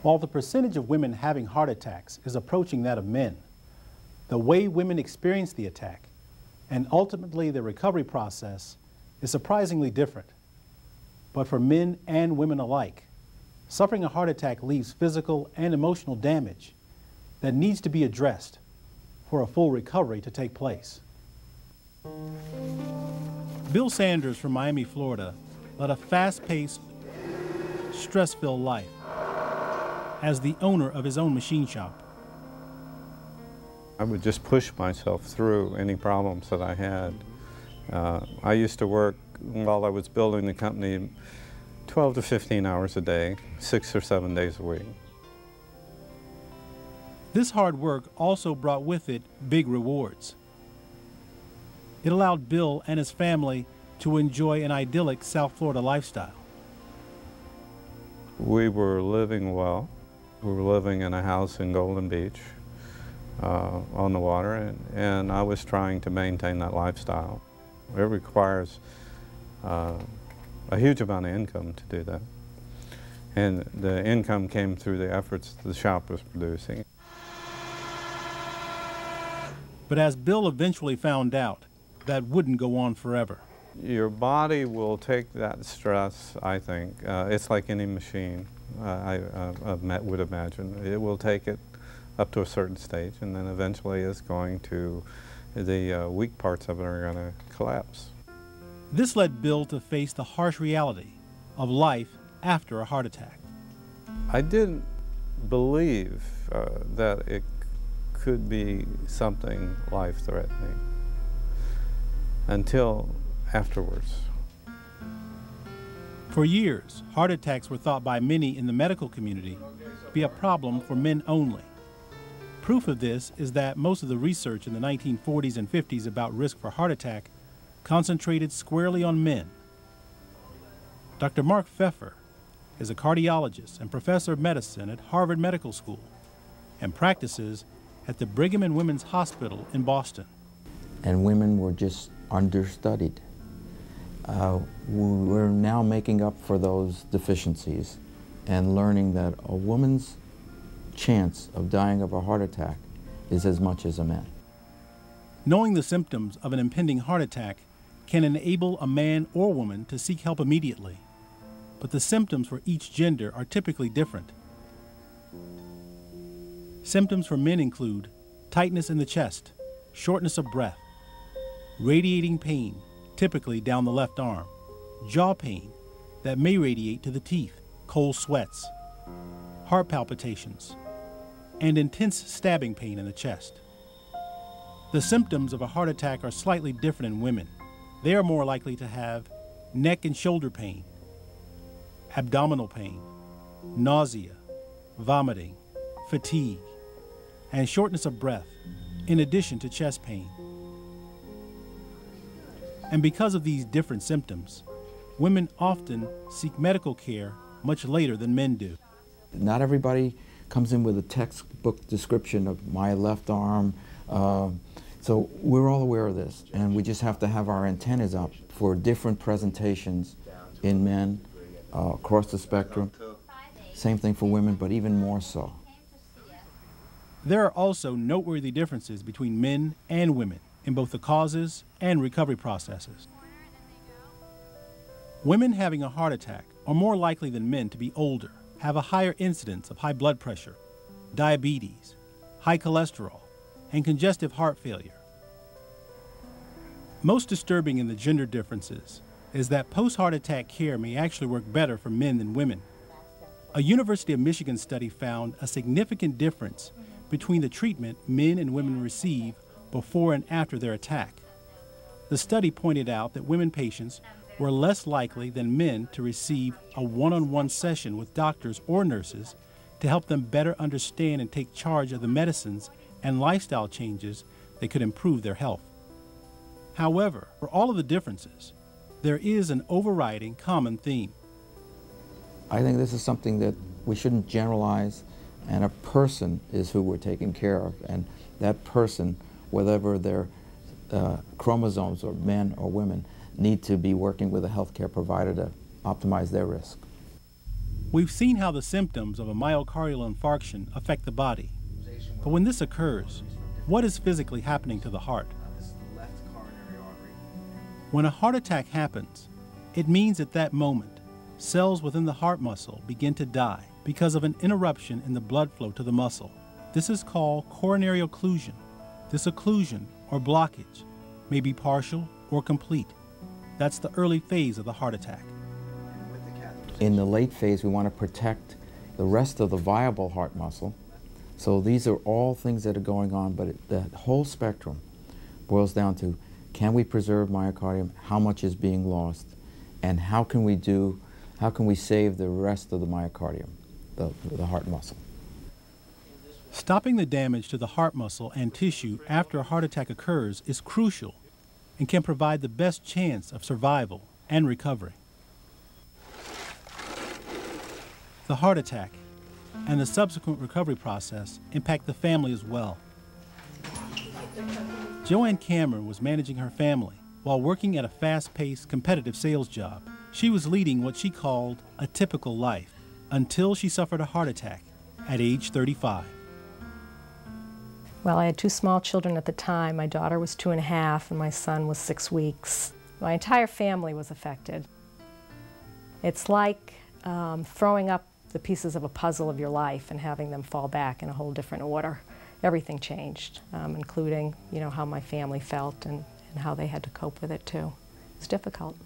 While the percentage of women having heart attacks is approaching that of men, the way women experience the attack and ultimately the recovery process is surprisingly different. But for men and women alike, suffering a heart attack leaves physical and emotional damage that needs to be addressed for a full recovery to take place. Bill Sanders from Miami, Florida, led a fast-paced, stress-filled life as the owner of his own machine shop. I would just push myself through any problems that I had. I used to work while I was building the company 12 to 15 hours a day, 6 or 7 days a week. This hard work also brought with it big rewards. It allowed Bill and his family to enjoy an idyllic South Florida lifestyle. We were living well. We were living in a house in Golden Beach on the water, and I was trying to maintain that lifestyle. It requires a huge amount of income to do that. And the income came through the efforts the shop was producing. But as Bill eventually found out, that wouldn't go on forever. Your body will take that stress, I think. It's like any machine, I would imagine. It will take it up to a certain stage, and then eventually it's going to, the weak parts of it are going to collapse. This led Bill to face the harsh reality of life after a heart attack. I didn't believe that it could be something life-threatening until afterwards. For years, heart attacks were thought by many in the medical community to be a problem for men only. Proof of this is that most of the research in the 1940s and 50s about risk for heart attack concentrated squarely on men. Dr. Mark Pfeffer is a cardiologist and professor of medicine at Harvard Medical School and practices at the Brigham and Women's Hospital in Boston. And women were just understudied. We're now making up for those deficiencies and learning that a woman's chance of dying of a heart attack is as much as a man. Knowing the symptoms of an impending heart attack can enable a man or woman to seek help immediately, but the symptoms for each gender are typically different. Symptoms for men include tightness in the chest, shortness of breath, radiating pain, typically down the left arm, jaw pain that may radiate to the teeth, cold sweats, heart palpitations, and intense stabbing pain in the chest. The symptoms of a heart attack are slightly different in women. They are more likely to have neck and shoulder pain, abdominal pain, nausea, vomiting, fatigue, and shortness of breath, in addition to chest pain. And because of these different symptoms, women often seek medical care much later than men do. Not everybody comes in with a textbook description of my left arm. So we're all aware of this, and we just have to have our antennas up for different presentations in men across the spectrum. Same thing for women, but even more so. There are also noteworthy differences between men and women in both the causes and recovery processes. Women having a heart attack are more likely than men to be older, have a higher incidence of high blood pressure, diabetes, high cholesterol, and congestive heart failure. Most disturbing in the gender differences is that post-heart attack care may actually work better for men than women. A University of Michigan study found a significant difference between the treatment men and women receive before and after their attack. The study pointed out that women patients were less likely than men to receive a one-on-one session with doctors or nurses to help them better understand and take charge of the medicines and lifestyle changes that could improve their health. However, for all of the differences, there is an overriding common theme. I think this is something that we shouldn't generalize, and a person is who we're taking care of, and that person, whatever their chromosomes or men or women, need to be working with a healthcare provider to optimize their risk. We've seen how the symptoms of a myocardial infarction affect the body. But when this occurs, what is physically happening to the heart? When a heart attack happens, it means at that moment, cells within the heart muscle begin to die because of an interruption in the blood flow to the muscle. This is called coronary occlusion. This occlusion, or blockage, may be partial or complete. That's the early phase of the heart attack. In the late phase, we want to protect the rest of the viable heart muscle. So these are all things that are going on, but the whole spectrum boils down to, can we preserve myocardium? How much is being lost? And how can we save the rest of the myocardium, the heart muscle? Stopping the damage to the heart muscle and tissue after a heart attack occurs is crucial and can provide the best chance of survival and recovery. The heart attack and the subsequent recovery process impact the family as well. Joanne Cameron was managing her family while working at a fast-paced, competitive sales job. She was leading what she called a typical life until she suffered a heart attack at age 35. Well, I had two small children at the time. My daughter was 2.5 and my son was 6 weeks. My entire family was affected. It's like throwing up the pieces of a puzzle of your life and having them fall back in a whole different order. Everything changed, including, how my family felt and how they had to cope with it too. It was difficult.